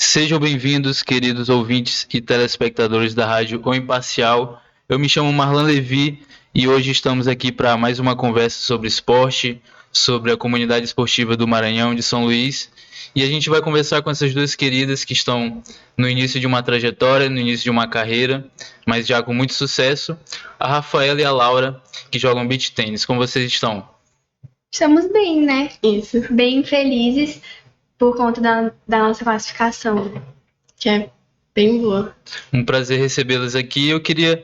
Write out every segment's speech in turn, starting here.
Sejam bem-vindos, queridos ouvintes e telespectadores da Rádio O Imparcial. Eu me chamo Marlan Levi e hoje estamos aqui para mais uma conversa sobre esporte, sobre a comunidade esportiva do Maranhão, de São Luís. E a gente vai conversar com essas duas queridas que estão no início de uma trajetória, no início de uma carreira, mas já com muito sucesso. A Rafaela e a Laura, que jogam beach tênis. Como vocês estão? Estamos bem, né? Isso, Bem felizes por conta da nossa classificação. que é bem boa. Um prazer recebê-las aqui. Eu queria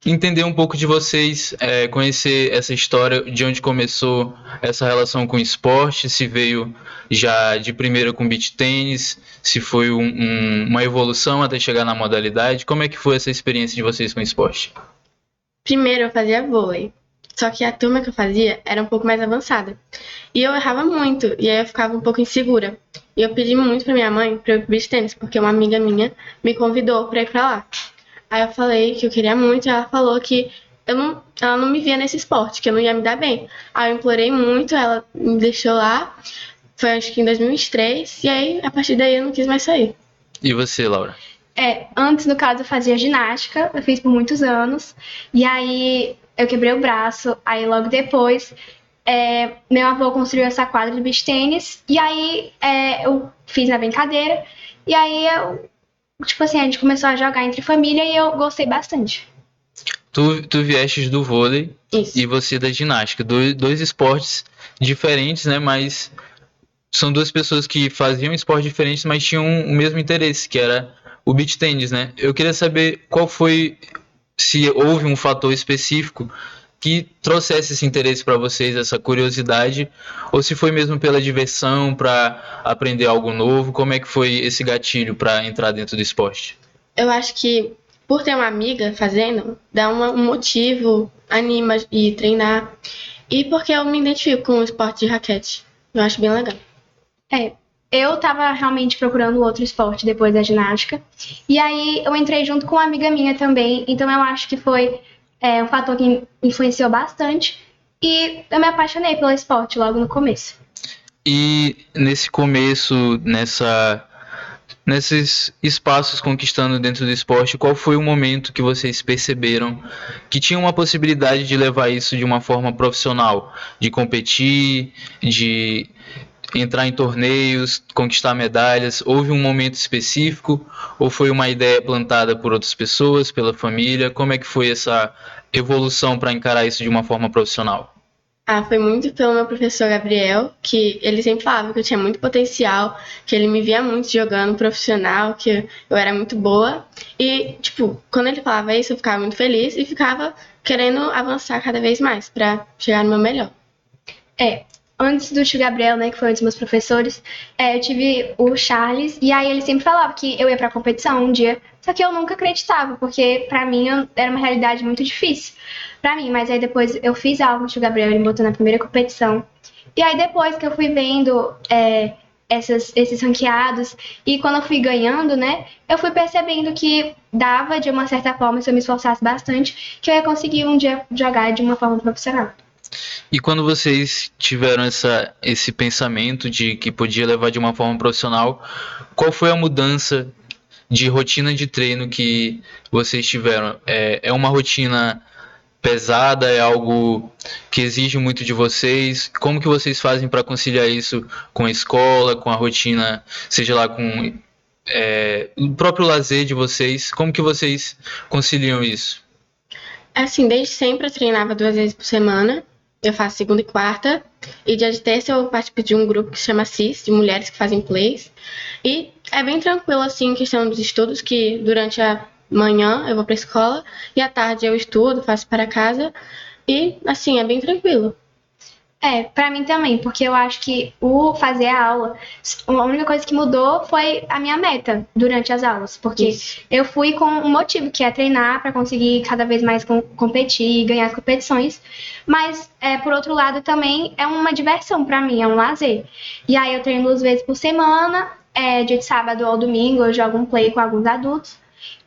entender um pouco de vocês, conhecer essa história, de onde começou essa relação com o esporte, se veio já de primeira com beach tênis, se foi uma evolução até chegar na modalidade. Como é que foi essa experiência de vocês com o esporte? Primeiro eu fazia vôlei, só que a turma que eu fazia era um pouco mais avançada. E eu errava muito, e aí eu ficava um pouco insegura. E eu pedi muito pra minha mãe pra eu ir pro beach tênis, porque uma amiga minha me convidou pra ir pra lá. Aí eu falei que eu queria muito, e ela falou que ela não me via nesse esporte, que eu não ia me dar bem. Aí eu implorei muito, ela me deixou lá, foi acho que em 2023, e aí a partir daí eu não quis mais sair. E você, Laura? Antes, no caso, eu fazia ginástica, eu fiz por muitos anos, e aí eu quebrei o braço, aí logo depois meu avô construiu essa quadra de beach tênis, e aí eu fiz na brincadeira, e aí tipo assim, a gente começou a jogar entre família e eu gostei bastante. Tu viestes do vôlei Isso. e você da ginástica, dois esportes diferentes, né? Mas são duas pessoas que faziam esportes diferentes, mas tinham o mesmo interesse, que era o beach tênis, né? Eu queria saber qual foi, se houve um fator específico que trouxesse esse interesse para vocês, essa curiosidade, ou se foi mesmo pela diversão, para aprender algo novo. Como é que foi esse gatilho para entrar dentro do esporte? Eu acho que por ter uma amiga fazendo, dá um motivo, anima e treinar. E porque eu me identifico com o esporte de raquete. Eu acho bem legal. Eu tava realmente procurando outro esporte depois da ginástica. E aí eu entrei junto com uma amiga minha também. Então eu acho que foi um fator que influenciou bastante. E eu me apaixonei pelo esporte logo no começo. E nesse começo, nesses espaços conquistando dentro do esporte, qual foi o momento que vocês perceberam que tinha uma possibilidade de levar isso de uma forma profissional, de competir, de entrar em torneios, conquistar medalhas? Houve um momento específico ou foi uma ideia plantada por outras pessoas, pela família? Como é que foi essa evolução para encarar isso de uma forma profissional? Foi muito pelo meu professor Gabriel, que ele sempre falava que eu tinha muito potencial, que ele me via muito jogando profissional, que eu era muito boa. E, tipo, quando ele falava isso, eu ficava muito feliz e ficava querendo avançar cada vez mais pra chegar no meu melhor. Antes do tio Gabriel, né, que foi um dos meus professores, eu tive o Charles, e aí ele sempre falava que eu ia pra competição um dia, só que eu nunca acreditava, porque pra mim era uma realidade muito difícil pra mim, mas aí depois eu fiz algo com o tio Gabriel, ele me botou na primeira competição, e aí depois que eu fui vendo esses ranqueados, e quando eu fui ganhando, né, eu fui percebendo que dava, de uma certa forma, se eu me esforçasse bastante, que eu ia conseguir um dia jogar de uma forma profissional. E quando vocês tiveram esse pensamento de que podia levar de uma forma profissional, qual foi a mudança de rotina de treino que vocês tiveram? É uma rotina pesada? É algo que exige muito de vocês? Como que vocês fazem para conciliar isso com a escola, com a rotina, seja lá com o próprio lazer de vocês? Como que vocês conciliam isso? Assim, desde sempre eu treinava 2 vezes por semana. Eu faço segunda e quarta. E dia de terça eu participo de um grupo que se chama CIS, de mulheres que fazem plays. E é bem tranquilo, assim, em questão dos estudos, que durante a manhã eu vou pra escola e à tarde eu estudo, faço para casa. E, assim, é bem tranquilo. Pra mim também, porque eu acho que o fazer a aula, a única coisa que mudou foi a minha meta durante as aulas, porque Isso. eu fui com um motivo, que é treinar para conseguir cada vez mais competir e ganhar as competições, mas por outro lado também é uma diversão para mim, é um lazer. E aí eu treino 2 vezes por semana, dia de sábado ou domingo eu jogo um play com alguns adultos,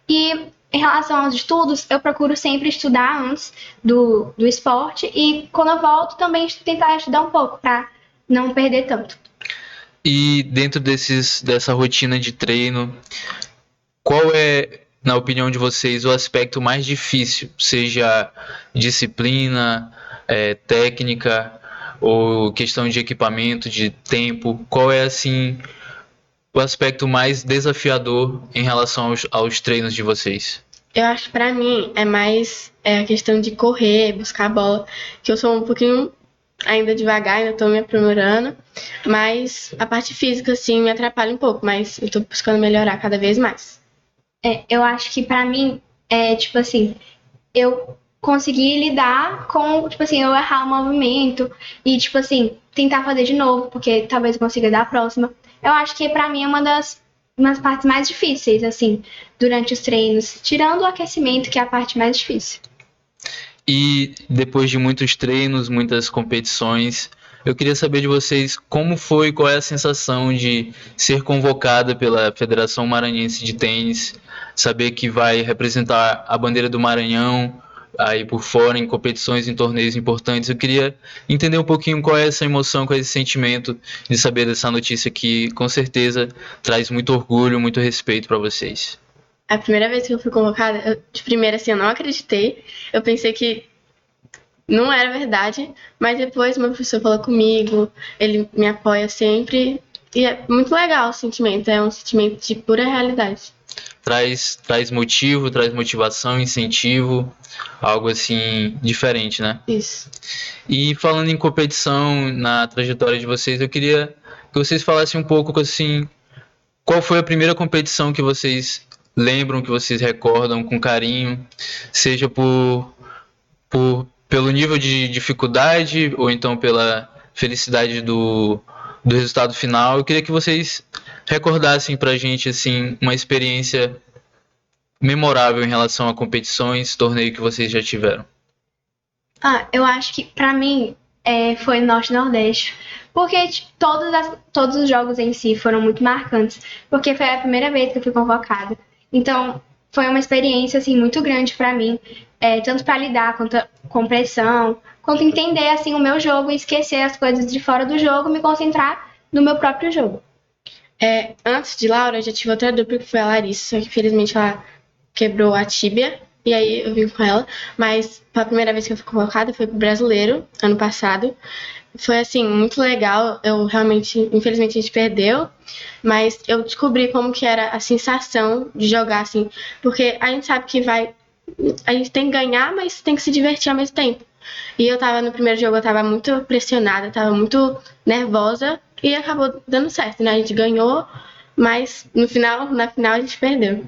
e em relação aos estudos, eu procuro sempre estudar antes do esporte e quando eu volto também tentar estudar um pouco para não perder tanto. E dentro dessa rotina de treino, qual é, na opinião de vocês, o aspecto mais difícil? Seja disciplina, técnica ou questão de equipamento, de tempo? Qual é, assim, o aspecto mais desafiador em relação aos treinos de vocês? Eu acho que pra mim é mais a questão de correr, buscar a bola, que eu sou um pouquinho ainda devagar, ainda tô me aprimorando, mas a parte física, assim, me atrapalha um pouco, mas eu tô buscando melhorar cada vez mais. Eu acho que pra mim é tipo assim, eu consegui lidar com, tipo assim, eu errar o movimento e, tipo assim, tentar fazer de novo, porque talvez eu consiga dar a próxima. Eu acho que pra mim é umas partes mais difíceis, assim, durante os treinos, tirando o aquecimento, que é a parte mais difícil. E depois de muitos treinos, muitas competições, eu queria saber de vocês como foi, qual é a sensação de ser convocada pela Federação Maranhense de Tênis, saber que vai representar a bandeira do Maranhão aí por fora em competições, em torneios importantes. Eu queria entender um pouquinho qual é essa emoção, qual é esse sentimento de saber dessa notícia que com certeza traz muito orgulho, muito respeito para vocês. A primeira vez que eu fui convocada, de primeira, assim, eu não acreditei. Eu pensei que não era verdade, mas depois meu professor falou comigo, ele me apoia sempre. E é muito legal o sentimento, é um sentimento de pura realidade. Traz motivo, traz motivação, incentivo, algo assim diferente, né? Isso. E falando em competição, na trajetória de vocês, eu queria que vocês falassem um pouco assim, qual foi a primeira competição que vocês lembram, que vocês recordam com carinho, seja pelo nível de dificuldade ou então pela felicidade do resultado final. Eu queria que vocês recordassem pra gente assim uma experiência memorável em relação a competições, torneio que vocês já tiveram. Eu acho que pra mim foi Norte e Nordeste. Porque tipo, todos os jogos em si foram muito marcantes. Porque foi a primeira vez que eu fui convocada. Então, foi uma experiência assim, muito grande pra mim. Tanto pra lidar com pressão, quanto entender assim, o meu jogo e esquecer as coisas de fora do jogo e me concentrar no meu próprio jogo. Antes de Laura, eu já tive outra dupla que foi a Larissa, só que infelizmente ela quebrou a tíbia. E aí eu vim com ela. Mas a primeira vez que eu fui convocada foi pro Brasileiro, ano passado. Foi assim, muito legal. Eu realmente, infelizmente a gente perdeu, mas eu descobri como que era a sensação de jogar assim, porque a gente sabe que a gente tem que ganhar, mas tem que se divertir ao mesmo tempo. E eu tava no primeiro jogo, eu tava muito pressionada, tava muito nervosa e acabou dando certo, né? A gente ganhou, mas na final a gente perdeu.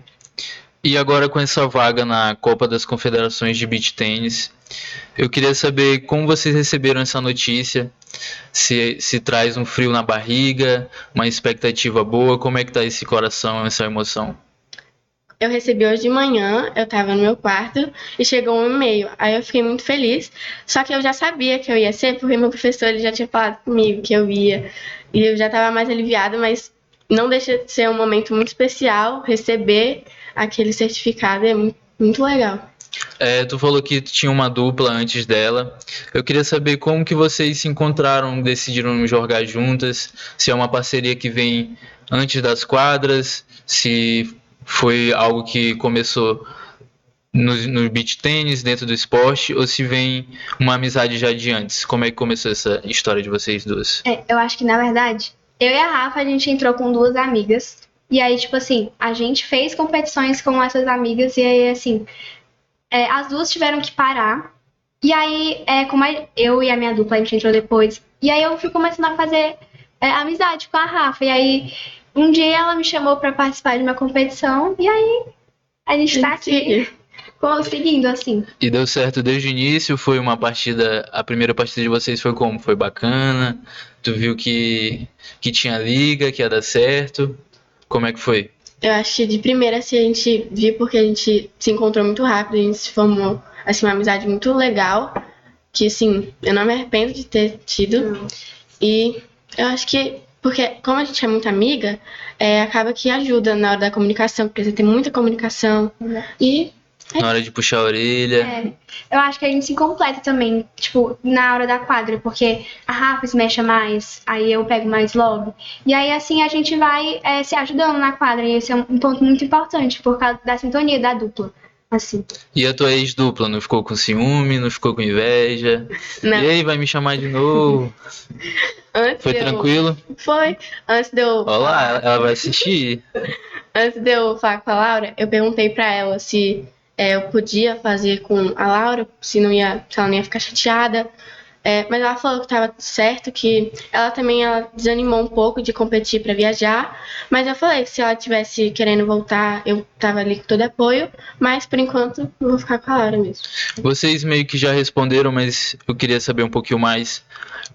E agora com essa vaga na Copa das Confederações de Beach Tennis, eu queria saber como vocês receberam essa notícia, se traz um frio na barriga, uma expectativa boa, como é que tá esse coração, essa emoção? Eu recebi hoje de manhã, eu tava no meu quarto e chegou um e-mail. Aí eu fiquei muito feliz, só que eu já sabia que eu ia ser, porque meu professor ele já tinha falado comigo que eu ia. E eu já tava mais aliviada, mas não deixa de ser um momento muito especial receber aquele certificado, é muito, muito legal. Tu falou que tinha uma dupla antes dela. Eu queria saber como que vocês se encontraram, decidiram jogar juntas, se é uma parceria que vem antes das quadras, se foi algo que começou no beach tênis, dentro do esporte, ou se vem uma amizade já de antes. Como é que começou essa história de vocês duas? Eu acho que, na verdade, eu e a Rafa, a gente entrou com duas amigas. E aí, tipo assim, a gente fez competições com essas amigas. E aí, assim, as duas tiveram que parar. E aí, como eu e a minha dupla, a gente entrou depois. E aí, eu fui começando a fazer amizade com a Rafa. E aí, um dia ela me chamou pra participar de uma competição. E aí, a gente tá aqui conseguindo, assim. E deu certo desde o início? Foi uma partida. A primeira partida de vocês foi como? Foi bacana? Tu viu que tinha liga, que ia dar certo? Como é que foi? Eu acho que de primeira assim, a gente viu porque a gente se encontrou muito rápido, a gente se formou assim, uma amizade muito legal, que assim, eu não me arrependo de ter tido. E eu acho que, porque como a gente é muito amiga, acaba que ajuda na hora da comunicação, porque você tem muita comunicação. E Na hora de puxar a orelha. É, eu acho que a gente se completa também, tipo, na hora da quadra, porque a Rafa se mexe mais, aí eu pego mais logo. E aí, assim, a gente vai se ajudando na quadra, e esse é um ponto muito importante, por causa da sintonia da dupla, assim. E a tua ex-dupla não ficou com ciúme, não ficou com inveja? Não. E aí, vai me chamar de novo? Antes Foi de eu- tranquilo? Foi. Antes de eu Olha lá, ela vai assistir. Antes de eu falar com a Laura, eu perguntei pra ela se eu podia fazer com a Laura, se ela não ia ficar chateada. Mas ela falou que tava tudo certo, que ela desanimou um pouco de competir pra viajar. Mas eu falei que se ela tivesse querendo voltar, eu tava ali com todo apoio. Mas por enquanto eu vou ficar com a Laura mesmo. Vocês meio que já responderam, mas eu queria saber um pouquinho mais.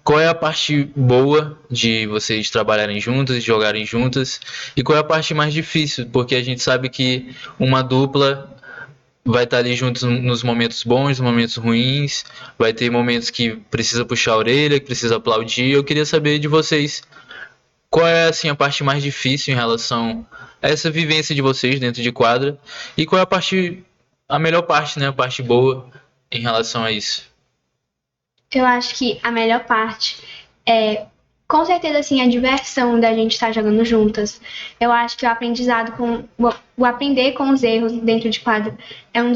Qual é a parte boa de vocês trabalharem juntas, de jogarem juntas? E qual é a parte mais difícil? Porque a gente sabe que uma dupla vai estar ali juntos nos momentos bons, nos momentos ruins, vai ter momentos que precisa puxar a orelha, que precisa aplaudir. Eu queria saber de vocês, qual é assim a parte mais difícil em relação a essa vivência de vocês dentro de quadra e qual é a melhor parte, né, a parte boa em relação a isso. Eu acho que a melhor parte é, com certeza, assim, a diversão da gente estar jogando juntas. Eu acho que o aprendizado o aprender com os erros dentro de quadra é um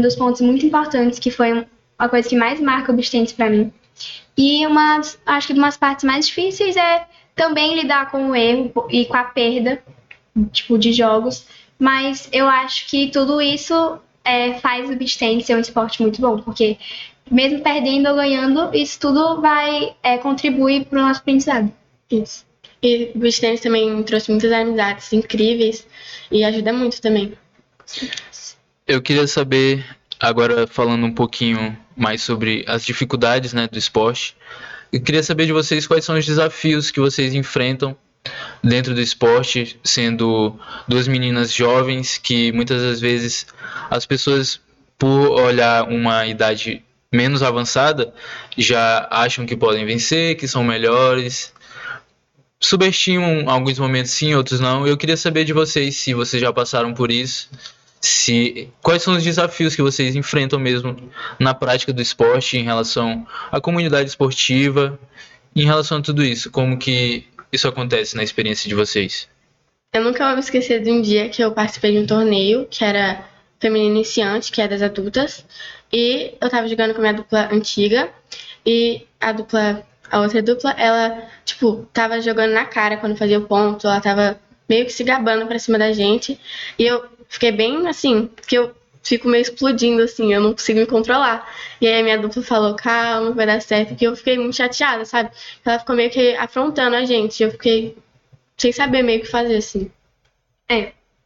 dos pontos muito importantes, que foi uma coisa que mais marca o beach tennis pra mim. E acho que umas partes mais difíceis é também lidar com o erro e com a perda, tipo, de jogos. Mas eu acho que tudo isso faz o beach tennis ser um esporte muito bom, porque mesmo perdendo ou ganhando, isso tudo vai contribuir para o nosso aprendizado. Isso. E o beach tennis também trouxe muitas amizades incríveis e ajuda muito também. Eu queria saber, agora falando um pouquinho mais sobre as dificuldades, né, do esporte, eu queria saber de vocês quais são os desafios que vocês enfrentam dentro do esporte, sendo duas meninas jovens que muitas das vezes as pessoas, por olhar uma idade menos avançada, já acham que podem vencer, que são melhores. Subestimam alguns momentos sim, outros não. Eu queria saber de vocês se vocês já passaram por isso, se quais são os desafios que vocês enfrentam mesmo na prática do esporte em relação à comunidade esportiva, em relação a tudo isso, como que isso acontece na experiência de vocês? Eu nunca vou me esquecer de um dia que eu participei de um torneio, que era feminino iniciante, que é das adultas, e eu tava jogando com a minha dupla antiga, e a outra dupla, ela, tipo, tava jogando na cara quando fazia o ponto, ela tava meio que se gabando pra cima da gente, e eu fiquei bem assim, porque eu fico meio explodindo assim, eu não consigo me controlar. E aí a minha dupla falou, calma, vai dar certo, porque eu fiquei muito chateada, sabe? Ela ficou meio que afrontando a gente, e eu fiquei sem saber meio o que fazer, assim.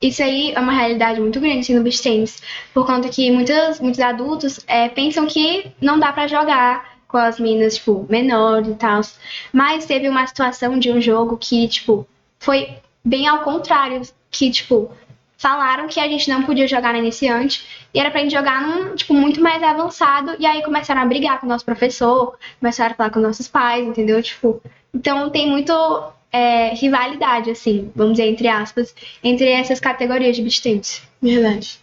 Isso aí é uma realidade muito grande assim, no beach tennis, por conta que muitos adultos pensam que não dá pra jogar com as meninas, tipo, menores e tal. Mas teve uma situação de um jogo que, tipo, foi bem ao contrário, que, tipo, falaram que a gente não podia jogar na iniciante e era pra gente jogar num, tipo, muito mais avançado, e aí começaram a brigar com o nosso professor, começaram a falar com nossos pais, entendeu? Tipo, então tem muito rivalidade, assim, vamos dizer, entre aspas, entre essas categorias de beach tennis. Verdade.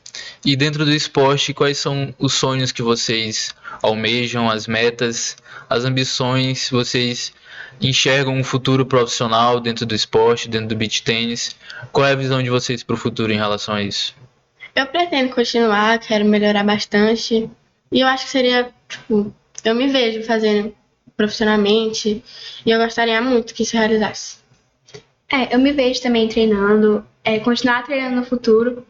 E dentro do esporte, quais são os sonhos que vocês almejam, as metas, as ambições? Vocês enxergam um futuro profissional dentro do esporte, dentro do beach tennis? Qual é a visão de vocês para o futuro em relação a isso? Eu pretendo continuar, quero melhorar bastante. E eu acho que seria, tipo, eu me vejo fazendo profissionalmente e eu gostaria muito que isso realizasse. Eu me vejo também treinando, continuar treinando no futuro,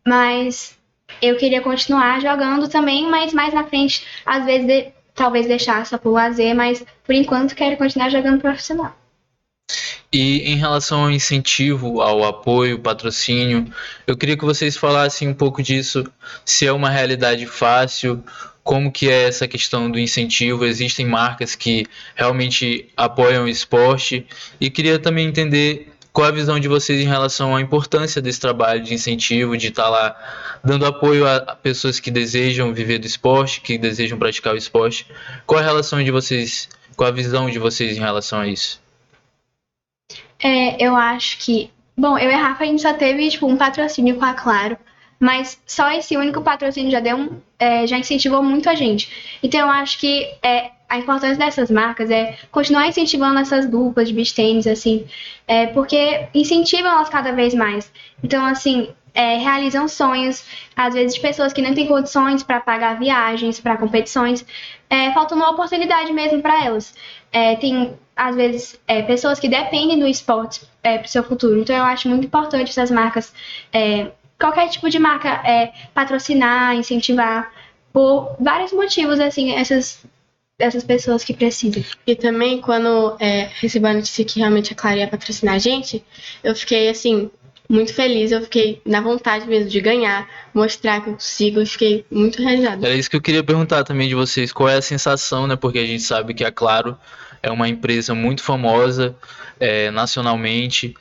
mas eu queria continuar jogando também, mas mais na frente, às vezes, talvez deixar só por lazer, mas por enquanto quero continuar jogando profissional. E em relação ao incentivo, ao apoio, patrocínio, eu queria que vocês falassem um pouco disso, se é uma realidade fácil, como que é essa questão do incentivo, existem marcas que realmente apoiam o esporte, e queria também entender qual a visão de vocês em relação à importância desse trabalho de incentivo, de estar lá dando apoio a pessoas que desejam viver do esporte, que desejam praticar o esporte. Qual a relação de vocês, qual a visão de vocês em relação a isso? Eu acho que. Bom, eu e a Rafa, a gente só teve, tipo, um patrocínio com a Claro. mas só esse único patrocínio já incentivou muito a gente. Então eu acho que a importância dessas marcas é continuar incentivando essas duplas de beach tênis, assim, porque incentivam elas cada vez mais. Então, assim, realizam sonhos, às vezes de pessoas que não têm condições para pagar viagens, para competições, faltando uma oportunidade mesmo para elas. Tem, às vezes, pessoas que dependem do esporte para o seu futuro. Então, eu acho muito importante essas marcas, qualquer tipo de marca, patrocinar, incentivar, por vários motivos, assim, essas pessoas que precisam. E também, quando recebi a notícia que realmente a Claro ia patrocinar a gente, eu fiquei, assim, muito feliz. Eu fiquei na vontade mesmo de ganhar, mostrar que eu consigo. Eu fiquei muito realizada. Era isso que eu queria perguntar também de vocês. Qual é a sensação, né? Porque a gente sabe que a Claro é uma empresa muito famosa nacionalmente.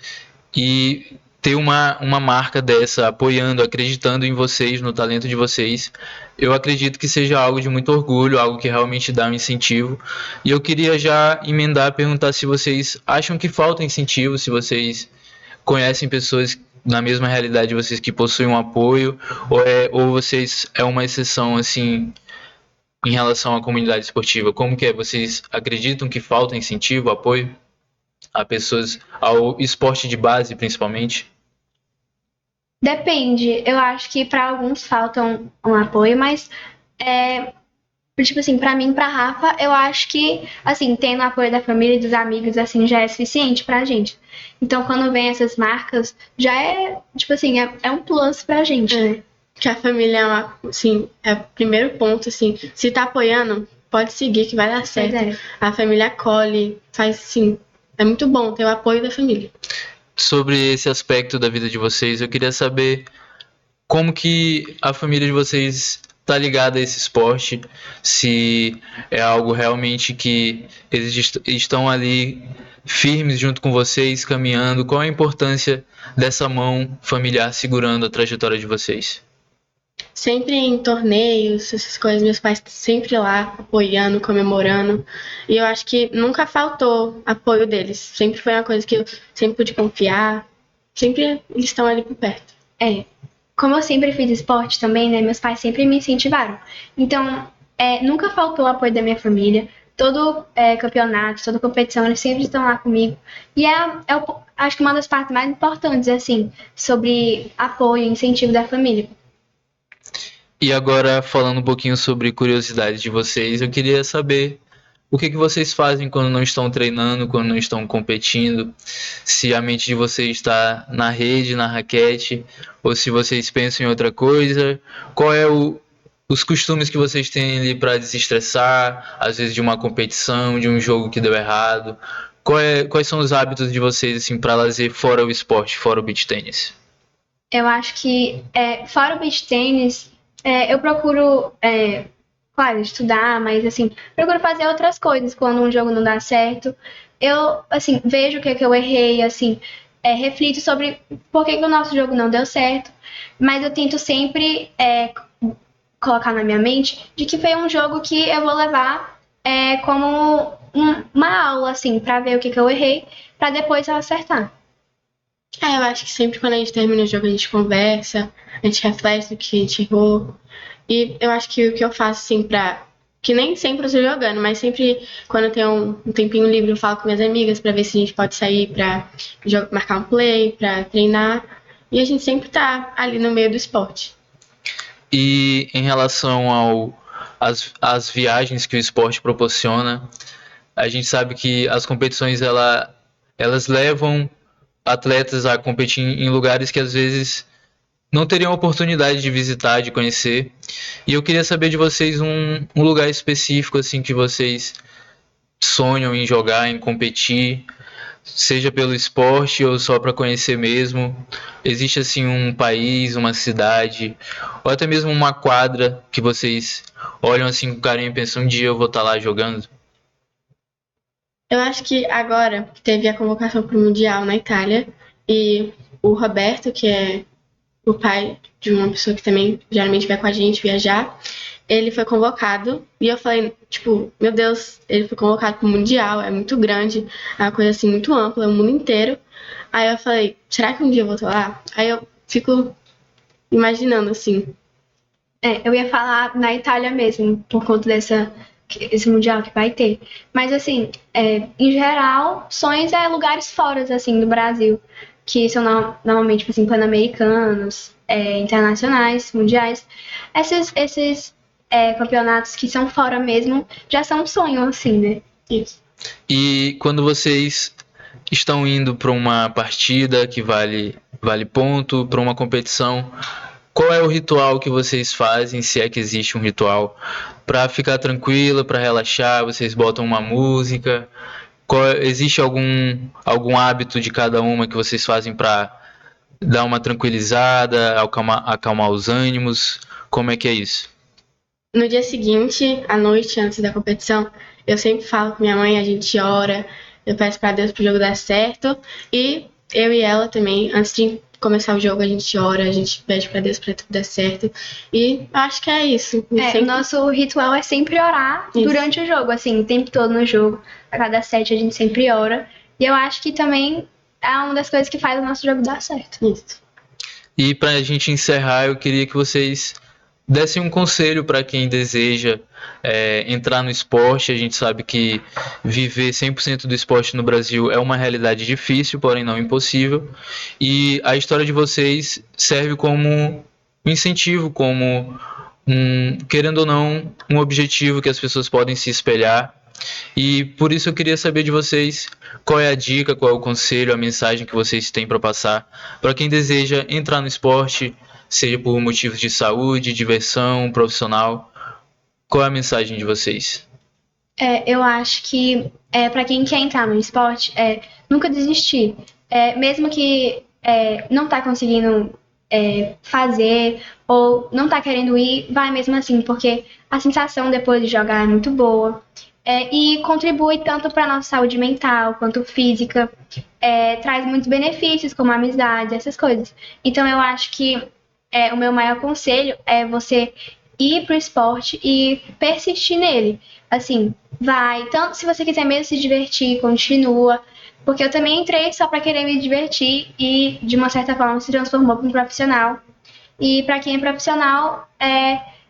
E ter uma marca dessa apoiando, acreditando em vocês, no talento de vocês, eu acredito que seja algo de muito orgulho, algo que realmente dá um incentivo. E eu queria já emendar, perguntar se vocês acham que falta incentivo, se vocês conhecem pessoas na mesma realidade de vocês que possuem um apoio, ou vocês é uma exceção assim em relação à comunidade esportiva? Como que é? Vocês acreditam que falta incentivo, apoio a pessoas, ao esporte de base principalmente? Depende. Eu acho que para alguns falta um apoio, mas tipo assim, pra mim, pra Rafa, eu acho que, assim, tendo o apoio da família e dos amigos, assim, já é suficiente pra gente. Então, quando vem essas marcas, já tipo assim, é um plus pra gente, né? Que a família assim, é o primeiro ponto, assim. Se tá apoiando, pode seguir que vai dar certo. Pois é. A família acolhe, faz, assim, é muito bom ter o apoio da família. Sobre esse aspecto da vida de vocês, eu queria saber como que a família de vocês está ligada a esse esporte, se é algo realmente que eles estão ali firmes junto com vocês, caminhando. Qual a importância dessa mão familiar segurando a trajetória de vocês? Sempre em torneios, essas coisas, meus pais sempre lá apoiando, comemorando. E eu acho que nunca faltou apoio deles. Sempre foi uma coisa que eu sempre pude confiar. Sempre eles estão ali por perto. Como eu sempre fiz esporte também, né? Meus pais sempre me incentivaram. Então, nunca faltou o apoio da minha família. Todo campeonato, toda competição, eles sempre estão lá comigo. E acho que uma das partes mais importantes, assim, sobre apoio e incentivo da família. E agora, falando um pouquinho sobre curiosidades de vocês, eu queria saber o que vocês fazem quando não estão treinando, quando não estão competindo, se a mente de vocês está na rede, na raquete, ou se vocês pensam em outra coisa. Qual é os costumes que vocês têm ali para desestressar, às vezes de uma competição, de um jogo que deu errado? Quais são os hábitos de vocês assim para lazer fora o esporte, fora o beach tênis? Eu acho que, fora o beach tênis, eu procuro, claro, estudar, mas, assim, procuro fazer outras coisas quando um jogo não dá certo. Eu, assim, vejo o que eu errei, assim, reflito sobre por que o nosso jogo não deu certo, mas eu tento sempre colocar na minha mente de que foi um jogo que eu vou levar como uma aula, assim, pra ver o que eu errei, pra depois eu acertar. Eu acho que sempre quando a gente termina o jogo a gente conversa, a gente reflete do que a gente errou. E eu acho que o que eu faço, assim, que nem sempre eu estou jogando, mas sempre quando eu tenho um tempinho livre eu falo com minhas amigas pra ver se a gente pode sair pra marcar um play, pra treinar. E a gente sempre tá ali no meio do esporte. E em relação às viagens que o esporte proporciona, a gente sabe que as competições elas levam atletas a competir em lugares que às vezes não teriam oportunidade de visitar, de conhecer. E eu queria saber de vocês um lugar específico assim que vocês sonham em jogar, em competir, seja pelo esporte ou só para conhecer mesmo. Existe assim um país, uma cidade, ou até mesmo uma quadra que vocês olham assim com carinho e pensam, um dia eu vou estar lá jogando? Eu acho que agora teve a convocação para o Mundial na Itália e o Roberto, que é o pai de uma pessoa que também geralmente vai com a gente viajar, ele foi convocado e eu falei, tipo, meu Deus, ele foi convocado para o Mundial, é muito grande, é uma coisa assim muito ampla, é o mundo inteiro. Aí eu falei, será que um dia eu vou estar lá? Aí eu fico imaginando, assim. Eu ia falar na Itália mesmo, por conta esse mundial que vai ter. Mas assim, em geral, sonhos é lugares fora, assim, do Brasil, que são normalmente, tipo assim, pan-americanos, internacionais, mundiais. Esses campeonatos que são fora mesmo, já são um sonho, assim, né? Isso. E quando vocês estão indo para uma partida que vale ponto, para uma competição, qual é o ritual que vocês fazem, se é que existe um ritual, para ficar tranquila, para relaxar? Vocês botam uma música? Existe algum hábito de cada uma que vocês fazem para dar uma tranquilizada, acalmar os ânimos? Como é que é isso? No dia seguinte, à noite, antes da competição, eu sempre falo com minha mãe, a gente ora, eu peço pra Deus pro jogo dar certo. E eu e ela também, antes de começar o jogo, a gente ora, a gente pede pra Deus pra tudo dar certo. E acho que é isso. O nosso ritual é sempre orar durante o jogo, assim, o tempo todo no jogo. A cada set a gente sempre ora. E eu acho que também é uma das coisas que faz o nosso jogo dar certo. Isso. E pra gente encerrar, eu queria que vocês dessem um conselho para quem deseja entrar no esporte. A gente sabe que viver 100% do esporte no Brasil é uma realidade difícil, porém não impossível. E a história de vocês serve como um incentivo, como querendo ou não, um objetivo que as pessoas podem se espelhar. E por isso eu queria saber de vocês qual é a dica, qual é o conselho, a mensagem que vocês têm para passar para quem deseja entrar no esporte, seja por motivos de saúde, diversão, profissional. Qual é a mensagem de vocês? Eu acho que para quem quer entrar no esporte, nunca desistir. Mesmo que não tá conseguindo fazer ou não tá querendo ir, vai mesmo assim, porque a sensação depois de jogar é muito boa. E contribui tanto para a nossa saúde mental quanto física, traz muitos benefícios, como amizade, essas coisas. Então eu acho que o meu maior conselho é você ir pro esporte e persistir nele. Assim, vai. Tanto se você quiser mesmo se divertir, continua. Porque eu também entrei só para querer me divertir e, de uma certa forma, se transformou para um profissional. E para quem é profissional,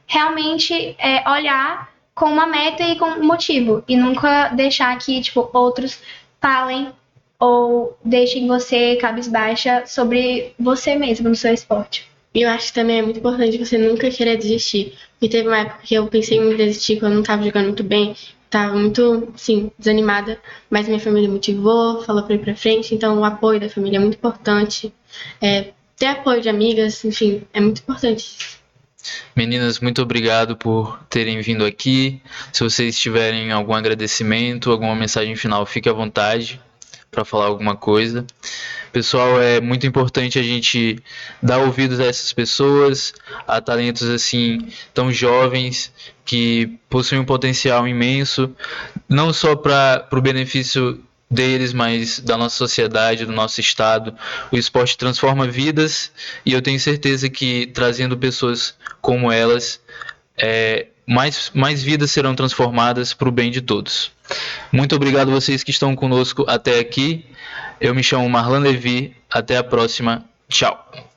realmente olhar com uma meta e com um motivo. E nunca deixar que, tipo, outros falem ou deixem você cabisbaixa sobre você mesmo no seu esporte. E eu acho que também é muito importante você nunca querer desistir. Porque teve uma época que eu pensei em desistir quando eu não tava jogando muito bem, tava muito, sim, desanimada, mas minha família me motivou, falou pra ir pra frente, então o apoio da família é muito importante. Ter apoio de amigas, enfim, é muito importante. Meninas, muito obrigado por terem vindo aqui. Se vocês tiverem algum agradecimento, alguma mensagem final, fique à vontade para falar alguma coisa. Pessoal, é muito importante a gente dar ouvidos a essas pessoas, a talentos assim tão jovens que possuem um potencial imenso, não só para o benefício deles, mas da nossa sociedade, do nosso estado. O esporte transforma vidas e eu tenho certeza que trazendo pessoas como elas, mais vidas serão transformadas para o bem de todos. Muito obrigado a vocês que estão conosco até aqui. Eu me chamo Marlan Levi. Até a próxima. Tchau.